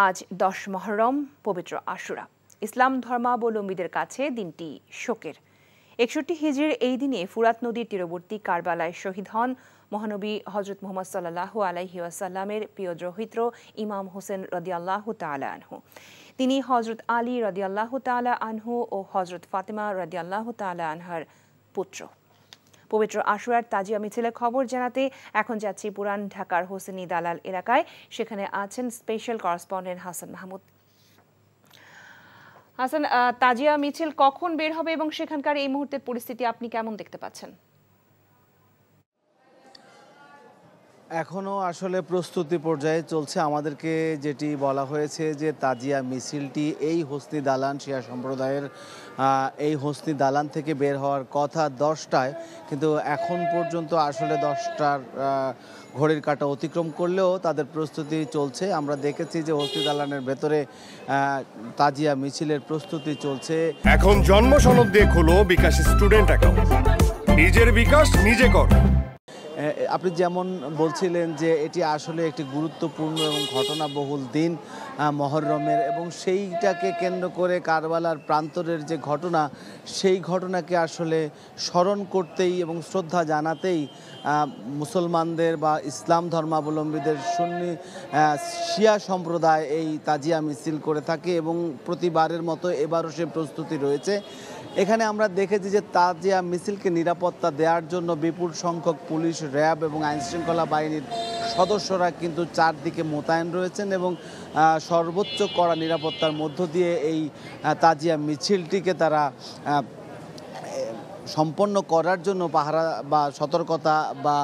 আজ 10 মুহররম পবিত্র আশুরা। ইসলাম ধর্মাবলম্বীদের কাছে দিনটি শোকের। 61 হিজরির এই দিনে ফুরাত নদীর তীরবর্তী কারবালায় শহীদ হন মহানবী হযরত মুহাম্মদ সাল্লাল্লাহু আলাইহি ওয়াসাল্লামের প্রিয় দৌহিত্র ইমাম হোসেন রাদিয়াল্লাহু তাআলা আনহু। তিনি হযরত আলী রাদিয়াল্লাহু তাআলা আনহু ও হযরত ফাতেমা রাদিয়াল্লাহু তাআলা আনহার পুত্র। পবিত্র আশুরার তাজিয়া মিছিলের খবর জানাতে এখন যাচ্ছি পুরান ঢাকার হোসেনি দালাল এলাকায়। সেখানে আছেন স্পেশাল করেসপন্ডেন্ট হাসান মাহমুদ। হাসান, তাজিয়া মিছিল কখন বের হবে এবং সেখানকার এই মুহূর্তের পরিস্থিতি আপনি কেমন দেখতে পাচ্ছেন? এখনো আসলে প্রস্তুতি পর্যায়ে চলছে। আমাদেরকে যেটি বলা হয়েছে যে তাজিয়া মিছিলটি এই হোসনি দালান শিয়া সম্প্রদায়ের এই হোসনি দালান থেকে বের হওয়ার কথা 10টায়, কিন্তু এখন পর্যন্ত আসলে 10টার ঘড়ির কাঁটা অতিক্রম করলেও তাদের প্রস্তুতি চলছে। আমরা দেখেছি যে হোসনি দালানের ভেতরে তাজিয়া মিছিলের প্রস্তুতি চলছে। এখন জন্ম সনদ দিয়ে খোলো বিকাশ স্টুডেন্ট অ্যাকাউন্ট, নিজের বিকাশ নিজে কর। আপনি যেমন বলছিলেন যে এটি আসলে একটি গুরুত্বপূর্ণ এবং ঘটনাবহুল দিন মুহররমের, এবং সেইটাকে কেন্দ্র করে কারবালার প্রান্তরের যে ঘটনা, সেই ঘটনাকে আসলে স্মরণ করতেই এবং শ্রদ্ধা জানাতেই মুসলমানদের বা ইসলাম ধর্মাবলম্বীদের সুন্নি শিয়া সম্প্রদায় এই তাজিয়া মিছিল করে থাকে এবং প্রতিবারের মতো এবারও সে প্রস্তুতি রয়েছে। এখানে আমরা দেখেছি যে তাজিয়া মিছিলকে নিরাপত্তা দেওয়ার জন্য বিপুল সংখ্যক পুলিশ, র্যাব এবং আইনশৃঙ্খলা বাহিনীর সদস্যরা কিন্তু চারদিকে মোতায়েন রয়েছেন এবং সর্বোচ্চ কড়া নিরাপত্তার মধ্য দিয়ে এই তাজিয়া মিছিলটিকে তারা সম্পন্ন করার জন্য পাহারা বা সতর্কতা বা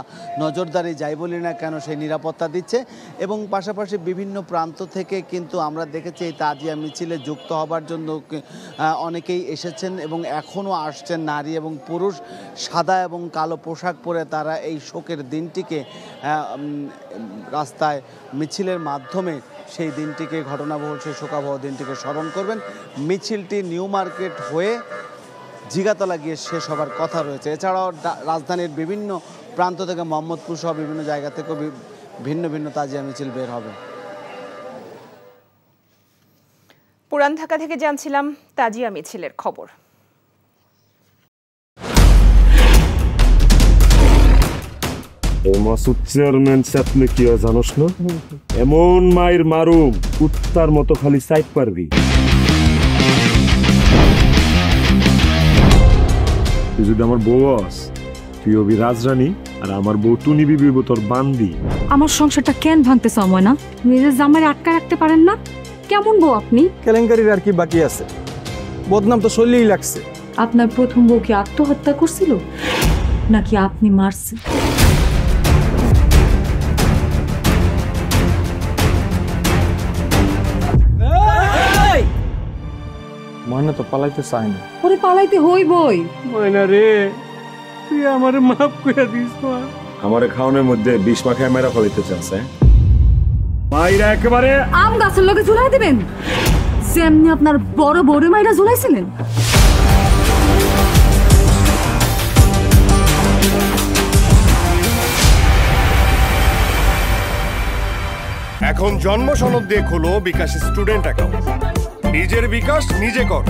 নজরদারি যাই বলি না কেন সেই নিরাপত্তা দিচ্ছে। এবং পাশাপাশি বিভিন্ন প্রান্ত থেকে কিন্তু আমরা দেখেছি এই তাজিয়া মিছিলে যুক্ত হবার জন্য অনেকেই এসেছেন এবং এখনও আসছেন নারী এবং পুরুষ। সাদা এবং কালো পোশাক পরে তারা এই শোকের দিনটিকে রাস্তায় মিছিলের মাধ্যমে সেই দিনটিকে, ঘটনাবহুল সেই শোকাবহ দিনটিকে স্মরণ করবেন। মিছিলটি নিউ মার্কেট হয়ে জিগাতলা গিয়ে শেষ হবার কথা রয়েছে। এছাড়াও রাজধানীর বিভিন্ন প্রান্ত থেকে, মোহাম্মদপুর সহ বিভিন্ন জায়গা থেকেও ভিন্ন ভিন্ন তাজিয়া মিছিল বের হবে। পুরান ঢাকা থেকে জানছিলাম তাজিয়া মিছিলের খবর। মাসুদ চেয়ারম্যান চাপলে কি জানোস না, এমন মায়ের মারুম কুত্তার মতো খালি সাইড পারবি। তুই যদি আমার বউ আস, তুই হবি রাজরানী আর আমার বউ টুনি বিবি তোর বান্দি। আমার সংসারটা কেন ভাঙতেছ ময়না? নিজের জামাই আটকা রাখতে পারেন না? কেমন বউ আপনি? কেলেঙ্কারির আর কি বাকি আছে? বদনাম তো শৈলেই লাগছে। আপনার প্রথম বউ কি আত্মহত্যা করছিল নাকি আপনি মারছেন? ময়না তো পালাইতে চায় না। ওরে পালাইতে হইবই। ময়না রে, তুই আমারে মাফ করে দিস। আমারে খাওয়ানোর মধ্যে বিষ মাখায় মেরা ফলাইতে চাচ্ছে। মাইরা একেবারে আম গাছের লগে ঝুলাই দিবেন, যেমনি আপনার বড় বড় মাইরা ঝুলাইছিলেন। এখন জন্ম সনদ দিয়ে খোলো বিকাশ স্টুডেন্ট অ্যাকাউন্ট, নিজের বিকাশ নিজে কর।